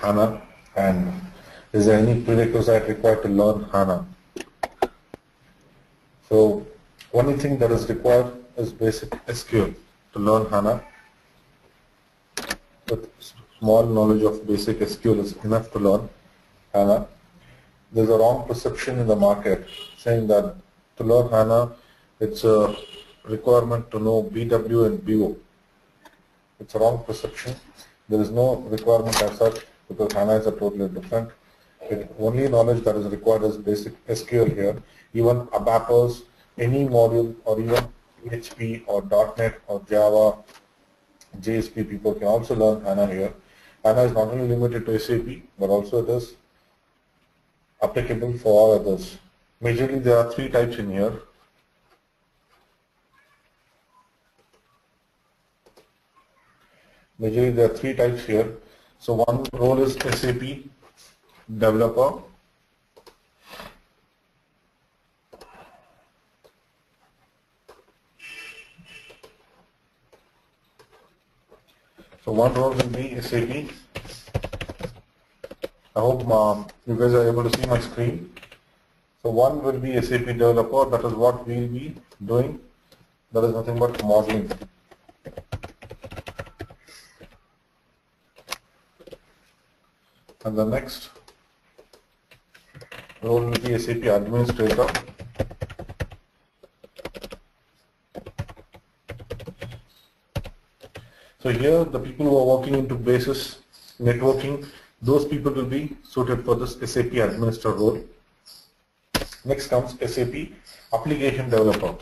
HANA, and is there any prerequisite required to learn HANA? So only thing that is required is basic SQL to learn HANA. With small knowledge of basic SQL is enough to learn HANA. There's a wrong perception in the market saying that to learn HANA, it's a requirement to know BW and BO. It's a wrong perception. There is no requirement as such because HANA is a totally different. The only knowledge that is required is basic SQL here. Even ABAPers, any module, or even PHP or .NET or Java, JSP people can also learn HANA here. HANA is not only limited to SAP, but also it is applicable for all others. Majorly there are three types in here. Majorly there are three types here. So one role is SAP developer. So one role will be SAP. I hope you guys are able to see my screen. So one will be SAP developer. That is what we will be doing. That is nothing but modeling. And the next role will be SAP administrator. So here the people who are working into basis networking, those people will be suited for this SAP administrator role. Next comes SAP application developer.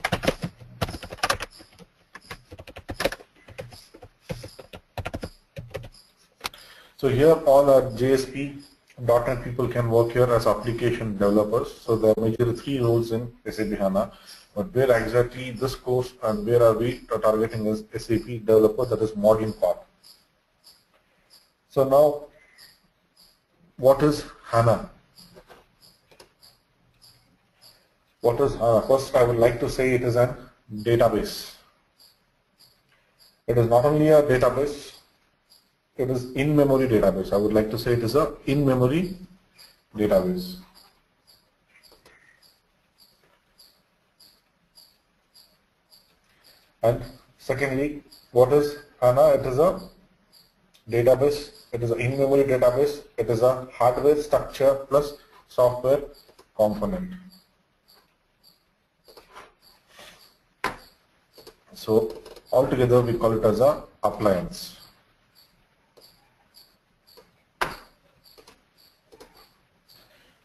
So here all our JSP, .NET people can work here as application developers. So there are majorly three roles in SAP HANA. But where exactly this course and where are we targeting is SAP developer, that is modeling part. So now, what is HANA? What is HANA? First, I would like to say it is a database. It is not only a database, it is in-memory database. I would like to say it is a in-memory database. And secondly, what is HANA? It is a database. It is an in-memory database. It is a hardware structure plus software component. So altogether we call it as a appliance.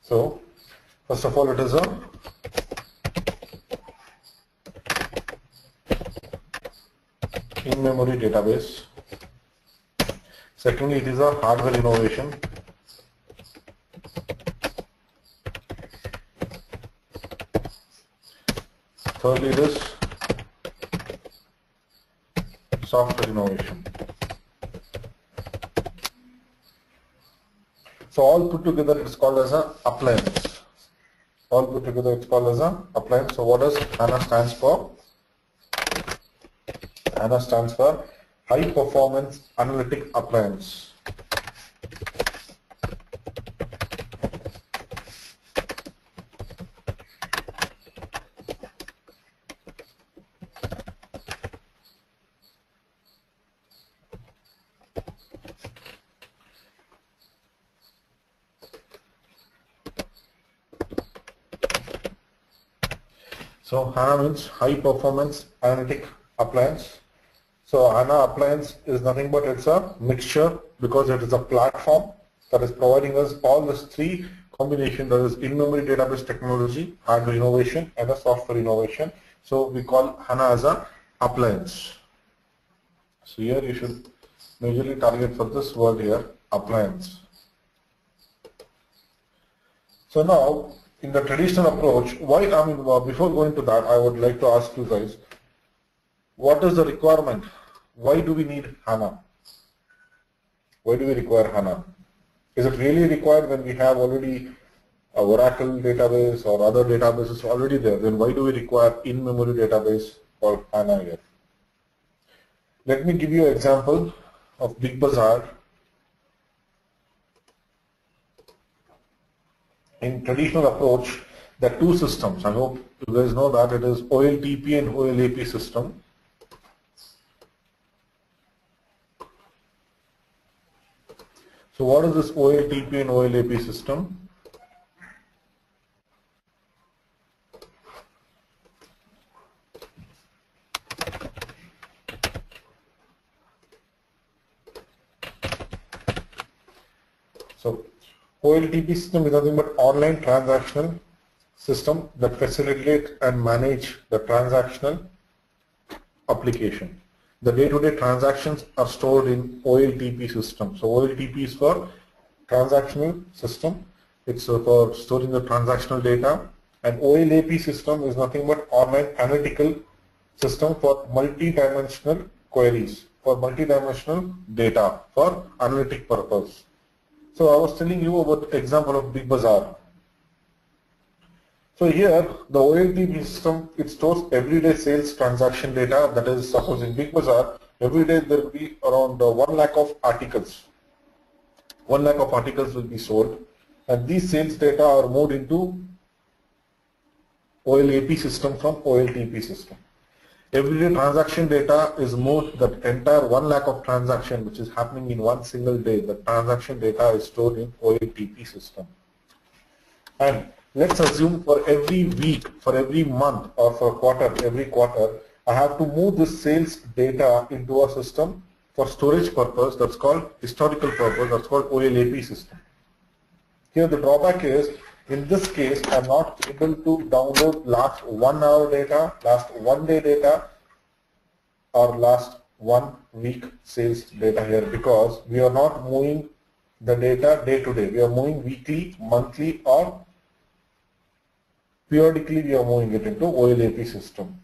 So first of all, it is a in-memory database. Secondly, it is a hardware innovation. Thirdly, it is software innovation. So all put together it's called as an appliance. All put together it's called as an appliance. So what does HANA stands for? HANA stands for High Performance Analytic Appliance. So HANA means High Performance Analytic Appliance. So HANA appliance is nothing but it's a mixture because it is a platform that is providing us all these three combination, that is in-memory database technology, hardware innovation and a software innovation. So we call HANA as a appliance. So here you should majorly target for this word here, appliance. So now in the traditional approach, before going to that, I would like to ask you guys, what is the requirement? Why do we need HANA? Why do we require HANA? Is it really required when we have already a Oracle database or other databases already there? Then why do we require in-memory database called HANA here? Let me give you an example of Big Bazaar. in traditional approach, there are two systems. I hope you guys know that it is OLTP and OLAP system. So what is this OLTP and OLAP system? So OLTP system is nothing but online transactional system that facilitates and manage the transactional application. The day-to-day transactions are stored in OLTP system. So OLTP is for transactional system. It's for storing the transactional data. And OLAP system is nothing but online analytical system for multi-dimensional queries, for multi-dimensional data for analytic purpose. So I was telling you about the example of Big Bazaar. So here the OLTP system, it stores everyday sales transaction data. That is, suppose in Big Bazaar, every day there will be around 1 lakh of articles. 1 lakh of articles will be sold, and these sales data are moved into OLAP system from OLTP system. Everyday transaction data is moved, that entire 1 lakh of transaction which is happening in one single day, the transaction data is stored in OLTP system. And let's assume for every week, for every month, or for every quarter, I have to move this sales data into a system for storage purpose, that's called historical purpose, that's called OLAP system. Here the drawback is, in this case, I'm not able to download last 1 hour data, last 1 day data, or last 1 week sales data here, because we are not moving the data day to day. We are moving weekly, monthly, or periodically we are moving it into OLAP system.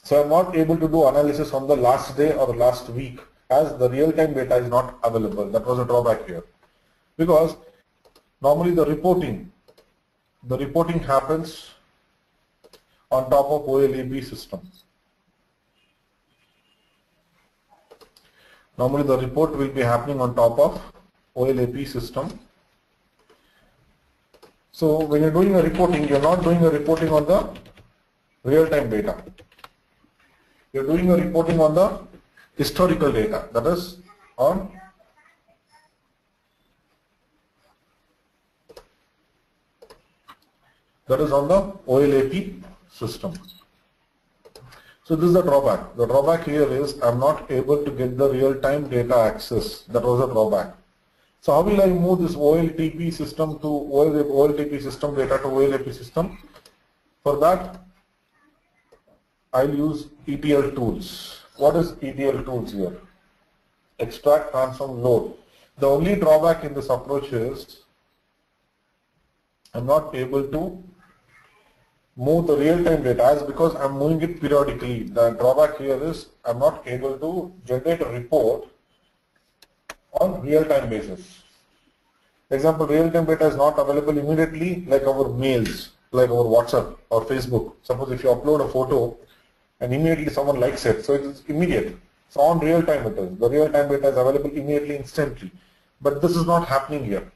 So I'm not able to do analysis on the last day or last week, as the real-time data is not available. That was a drawback here. Because normally the reporting happens on top of OLAP system. Normally the report will be happening on top of OLAP system. So when you're doing a reporting, you're not doing a reporting on the real-time data. You're doing a reporting on the historical data, that is on the OLAP system. So this is the drawback. The drawback here is I'm not able to get the real-time data access. That was a drawback. So how will I move this OLTP system to OLTP system data to OLAP system? For that, I'll use ETL tools. What is ETL tools here? Extract, transform, load. The only drawback in this approach is I'm not able to move the real-time data, as because I'm moving it periodically. The drawback here is I'm not able to generate a report on real-time basis. Example, real-time data is not available immediately, like our mails, like our WhatsApp or Facebook. Suppose if you upload a photo and immediately someone likes it, so it is immediate. So on real-time it is. The real-time data is available immediately, instantly. But this is not happening here.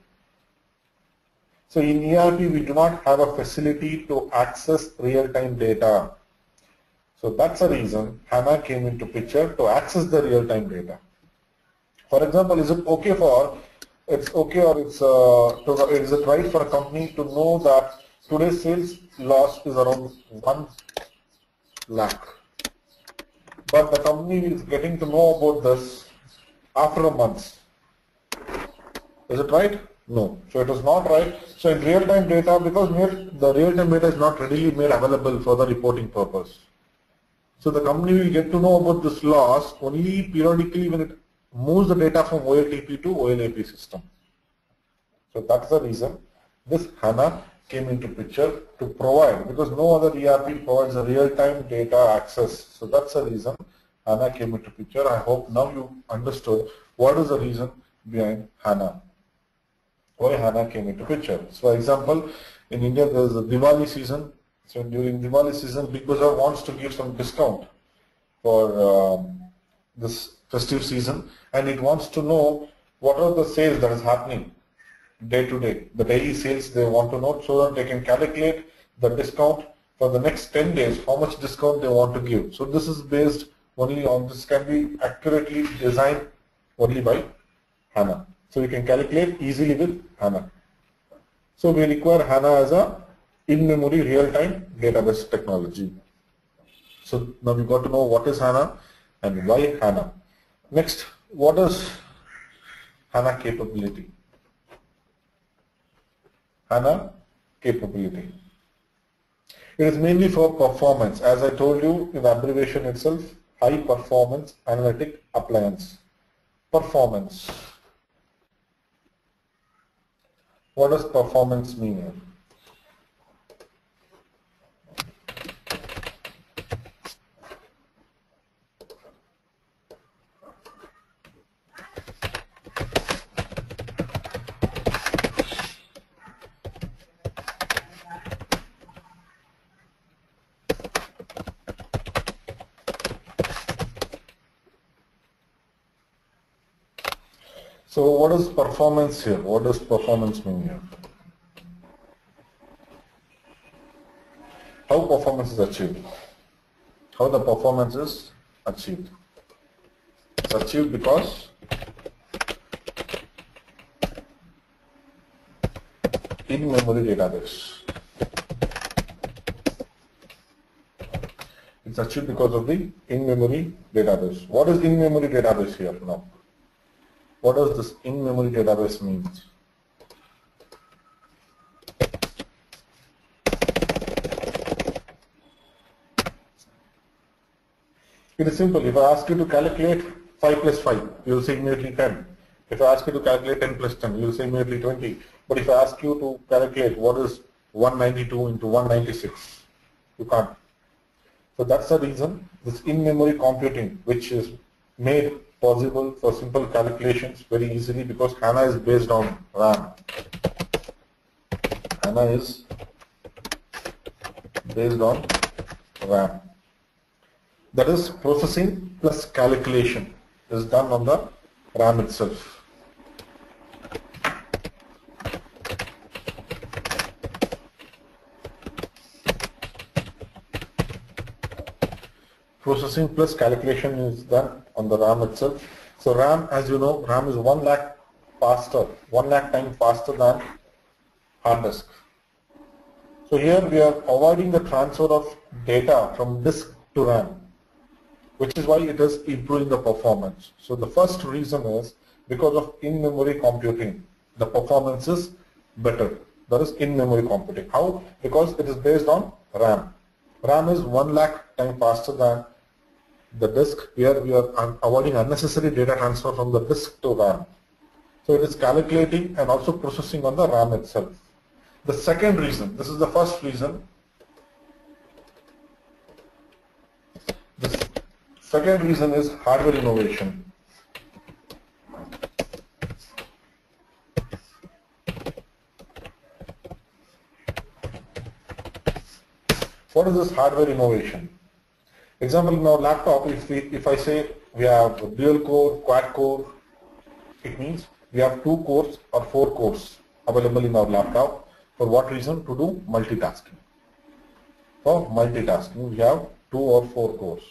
So in ERP, we do not have a facility to access real-time data. So that's the reason HANA came into picture, to access the real-time data. For example, is it okay or is it right for a company to know that today's sales loss is around 1 lakh? But the company is getting to know about this after a month. Is it right? No. So it is not right. So in real-time data, because the real-time data is not readily made available for the reporting purpose. So the company will get to know about this loss only periodically when it moves the data from OLTP to OLAP system. So that's the reason this HANA came into picture, to provide, because no other ERP provides a real-time data access. So that's the reason HANA came into picture. I hope now you understood what is the reason behind HANA. Why HANA came into picture. So for example, in India there is a Diwali season. So during Diwali season, Big Bazaar wants to give some discount for this festive season, and it wants to know what are the sales that is happening day to day, the daily sales they want to know, so that they can calculate the discount for the next 10 days, how much discount they want to give. So this is based only on, this can be accurately designed only by HANA. So you can calculate easily with HANA. So we require HANA as a in-memory real-time database technology. So now we got to know what is HANA and why HANA. Next, what is HANA capability? HANA capability. It is mainly for performance. As I told you in the abbreviation itself, high performance analytic appliance. Performance. What does performance mean here? So what is performance here? What does performance mean here? How performance is achieved? How the performance is achieved? It's achieved because in-memory database. It's achieved because of the in-memory database. What is in-memory database here now? What does this in-memory database mean? It is simple. If I ask you to calculate 5 plus 5, you will say immediately 10. If I ask you to calculate 10 plus 10, you will say immediately 20. But if I ask you to calculate what is 192 into 196, you can't. So that's the reason this in-memory computing, which is made possible for simple calculations very easily, because HANA is based on RAM. HANA is based on RAM. That is, processing plus calculation is done on the RAM itself. Processing plus calculation is done on the RAM itself. So RAM, as you know, RAM is 1 lakh times faster than hard disk. So here we are avoiding the transfer of data from disk to RAM, which is why it is improving the performance. So the first reason is because of in-memory computing, the performance is better. That is in-memory computing. How? Because it is based on RAM. RAM is 1 lakh times faster than the disk. Here we are avoiding unnecessary data transfer from the disk to RAM. So it is calculating and also processing on the RAM itself. The second reason, this is the first reason. The second reason is hardware innovation. What is this hardware innovation? Example, in our laptop, if I say we have dual core, quad core, it means we have 2 cores or 4 cores available in our laptop. For what reason? To do multitasking. For multitasking, we have 2 or 4 cores.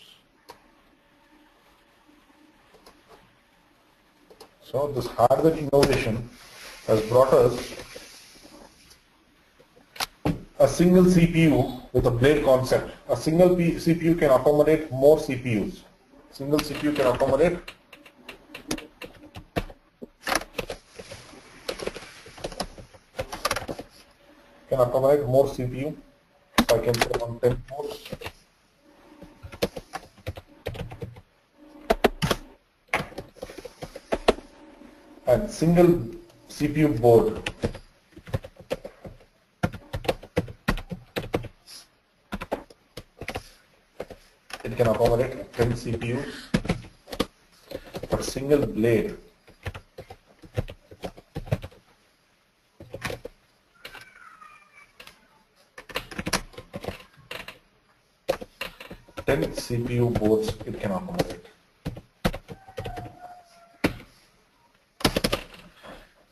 So this hardware innovation has brought us a single CPU with a blade concept. A single CPU can accommodate more CPUs. Single CPU can accommodate more CPU. So I can put on 10 cores. And single CPU board it can accommodate 10 CPUs, but single blade CPU boards it can accommodate.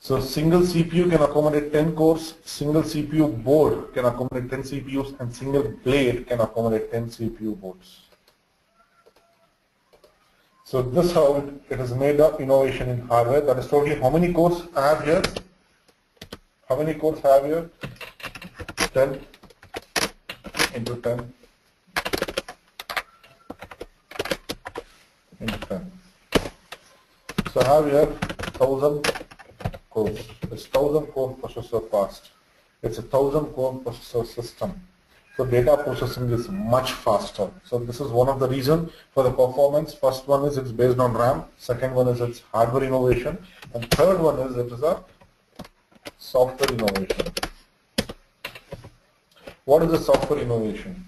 So single CPU can accommodate 10 cores, single CPU board can accommodate 10 CPUs, and single blade can accommodate 10 CPU boards. So this is how it has made up innovation in hardware. That is totally how many cores I have here? How many cores I have here? 10 into 10 into 10. So I have here 1000 cores. It's 1000 core processor fast. It's a 1000 core processor system. So data processing is much faster. So this is one of the reasons for the performance. First one is it's based on RAM. Second one is it's hardware innovation. And third one is it is a software innovation. What is the software innovation?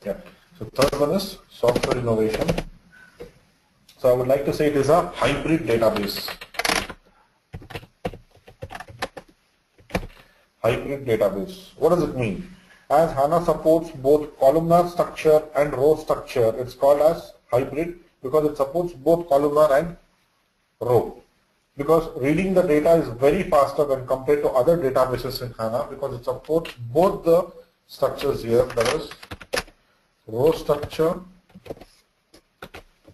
Yeah. So third one is software innovation. So I would like to say it is a hybrid database. Hybrid database. What does it mean? As HANA supports both columnar structure and row structure, it's called as hybrid because it supports both columnar and row. Because reading the data is very faster when compared to other databases in HANA because it supports both the structures here, that is row structure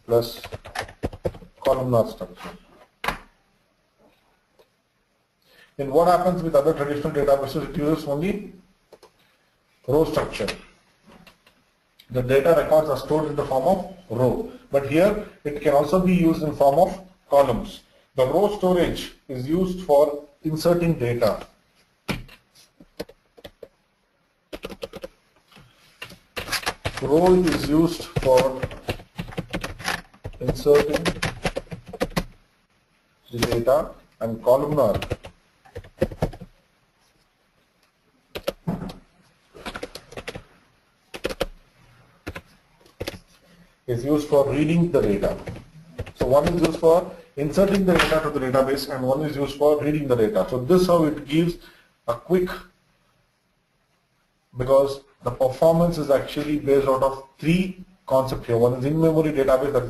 plus columnar structure. And what happens with other traditional databases? It uses only row structure. The data records are stored in the form of row. But here it can also be used in form of columns. The row storage is used for inserting data. Row is used for inserting the data, and columnar is used for reading the data. So one is used for inserting the data to the database and one is used for reading the data. So this is how it gives a quick, because the performance is actually based out of three concepts here. One is in-memory database, that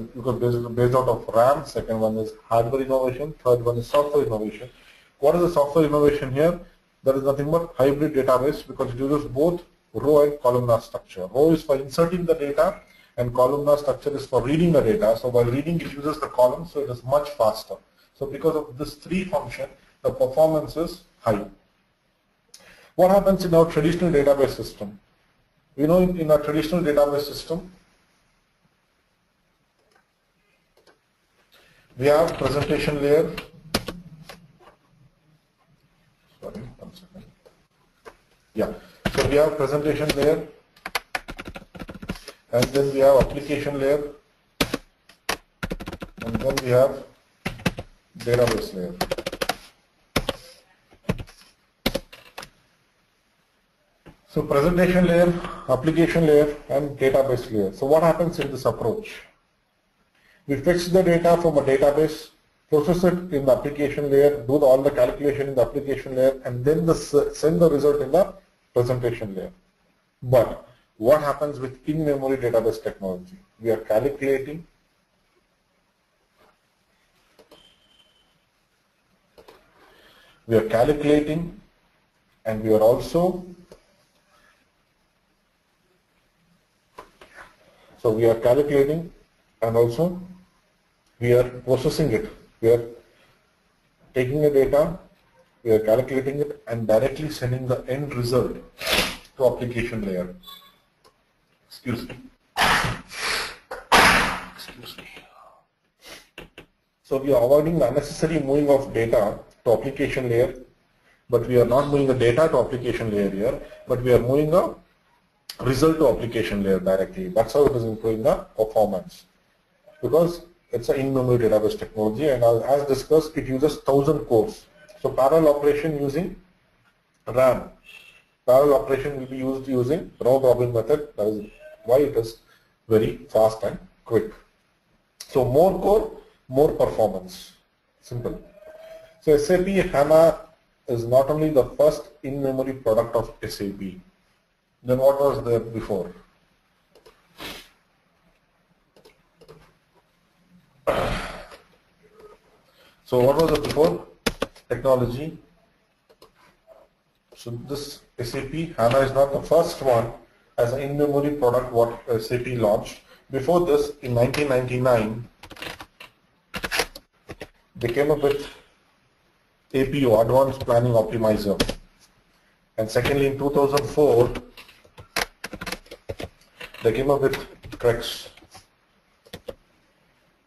is based out of RAM. Second one is hardware innovation. Third one is software innovation. What is the software innovation here? That is nothing but hybrid database because it uses both row and columnar structure. Row is for inserting the data and columnar structure is for reading the data. So while reading it uses the columns, so it is much faster. So because of this three function, the performance is high. What happens in our traditional database system? We know in our traditional database system, we have presentation layer. Sorry, 1 second. Yeah. So we have presentation layer, and then we have application layer, and then we have database layer. So presentation layer, application layer, and database layer. So what happens in this approach? We fetch the data from a database, process it in the application layer, do all the calculation in the application layer, and then send the result in the presentation layer. But what happens with in-memory database technology? We are calculating, and we are also calculating and also we are processing it. We are taking the data, we are calculating it and directly sending the end result to application layer. Excuse me. So we are avoiding the unnecessary moving of data to application layer, but we are not moving the data to application layer here, but we are moving the result to application layer directly. That's how it is improving the performance, because it's an in-memory database technology, and as discussed, it uses 1000 cores. So parallel operation using RAM. Parallel operation will be used using round robin method. That is why it is very fast and quick. So more core, more performance. Simple. So SAP HANA is not only the first in-memory product of SAP, then what was there before? So what was the before? Technology. So this SAP HANA is not the first one as an in-memory product what SAP launched. Before this, in 1999, they came up with APO, Advanced Planning Optimizer. And secondly, in 2004, they came up with CREX.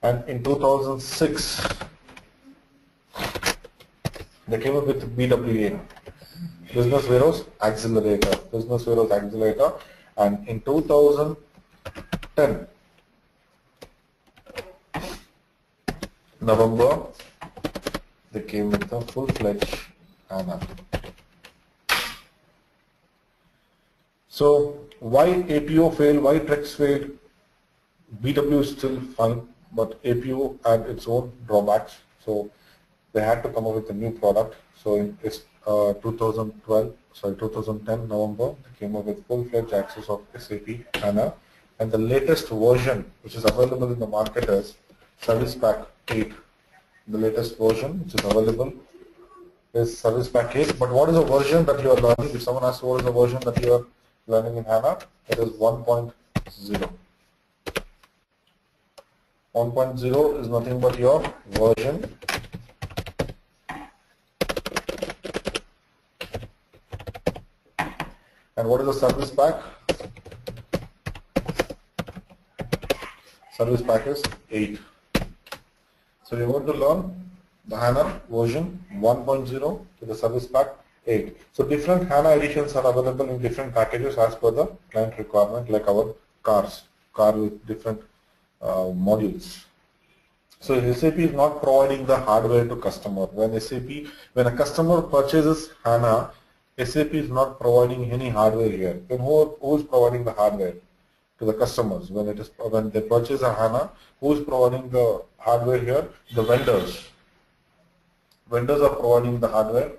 And in 2006, they came up with BWA, Business Warehouse Accelerator, Business Warehouse Accelerator. And in 2010, November, they came with a full-fledged HANA. So why APO failed, why TREX failed? BW is still fine, but APO had its own drawbacks. So they had to come up with a new product. So in 2010 November, they came up with full-fledged access of SAP HANA. And the latest version, which is available in the market, is Service Pack 8. The latest version which is available is Service Pack 8. But what is the version that you are learning? If someone asks what is the version that you are learning in HANA, it is 1.0. 1.0 is nothing but your version. And what is the Service Pack? Service Pack is 8. So you want to learn the HANA version 1.0 to the Service Pack 8. So different HANA editions are available in different packages as per the client requirement, like our car with different modules. So SAP is not providing the hardware to customer. When a customer purchases HANA, SAP is not providing any hardware here. Then who is providing the hardware to the customers? When they purchase a HANA, who is providing the hardware here? The vendors. Vendors are providing the hardware.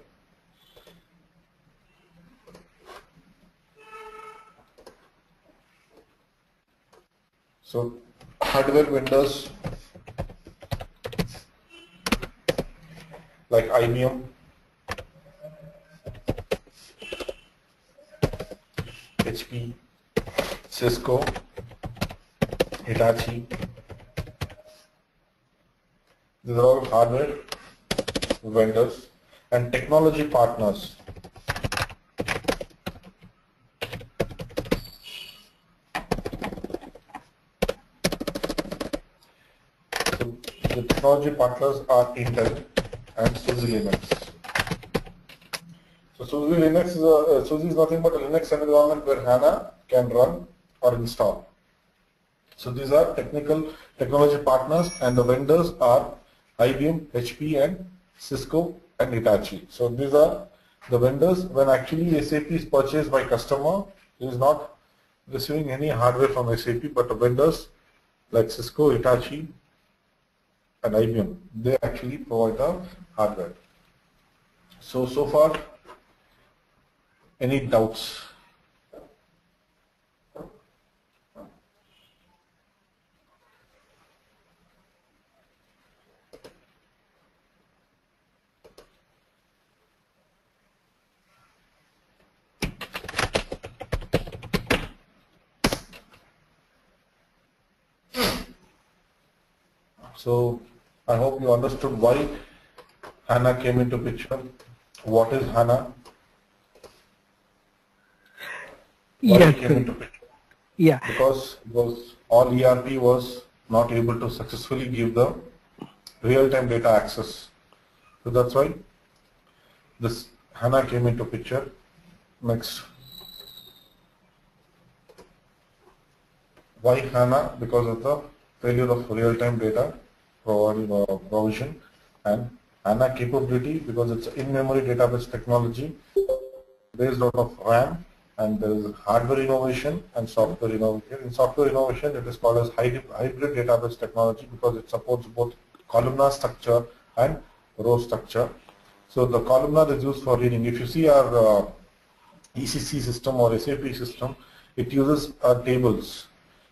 So hardware vendors like IBM, HP, Cisco, Hitachi. These are all hardware vendors. And technology partners. So the technology partners are Intel and SUSE Linux. So SUSE Linux SUSE is nothing but a Linux environment where HANA can run or install. So these are technology partners, and the vendors are IBM, HP, and Cisco and Hitachi. So these are the vendors. When actually SAP is purchased by customer, he is not receiving any hardware from SAP, but the vendors like Cisco, Hitachi, and IBM, they actually provide the hardware. So far, any doubts? So I hope you understood why HANA came into picture. What is HANA? Why it came into picture? Yeah. Because all ERP was not able to successfully give the real-time data access. So that's why this HANA came into picture. Next. Why HANA? Because of the failure of real-time data provision, and HANA capability because it's in-memory database technology based out of RAM, and there is hardware innovation and software innovation. In software innovation, it is called as hybrid database technology because it supports both columnar structure and row structure. So the columnar is used for reading. If you see our ECC system or SAP system, it uses tables.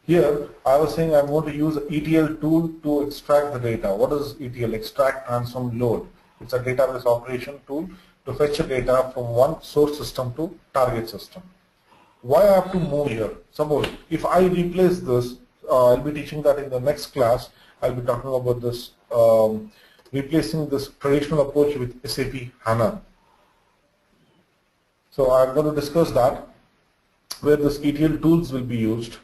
Here, I was saying I'm going to use an ETL tool to extract the data. What is ETL? Extract, transform, load. It's a database operation tool to fetch the data from one source system to target system. Why I have to move here? Suppose if I replace this, I'll be teaching that in the next class. I'll be talking about this, replacing this traditional approach with SAP HANA. So I'm going to discuss that, where this ETL tools will be used.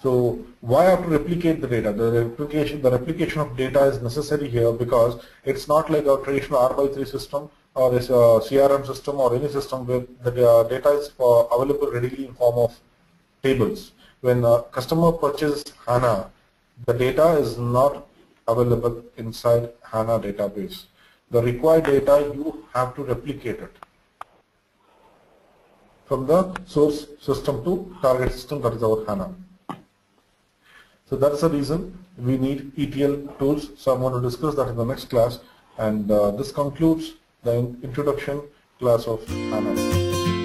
So why I have to replicate the data? The replication of data is necessary here because it's not like a traditional R/3 system or a CRM system or any system where the data is available readily in form of tables. When a customer purchases HANA, the data is not available inside HANA database. The required data, you have to replicate it from the source system to target system, that is our HANA. So that's the reason we need ETL tools. So I'm going to discuss that in the next class, and this concludes the introduction class of HANA.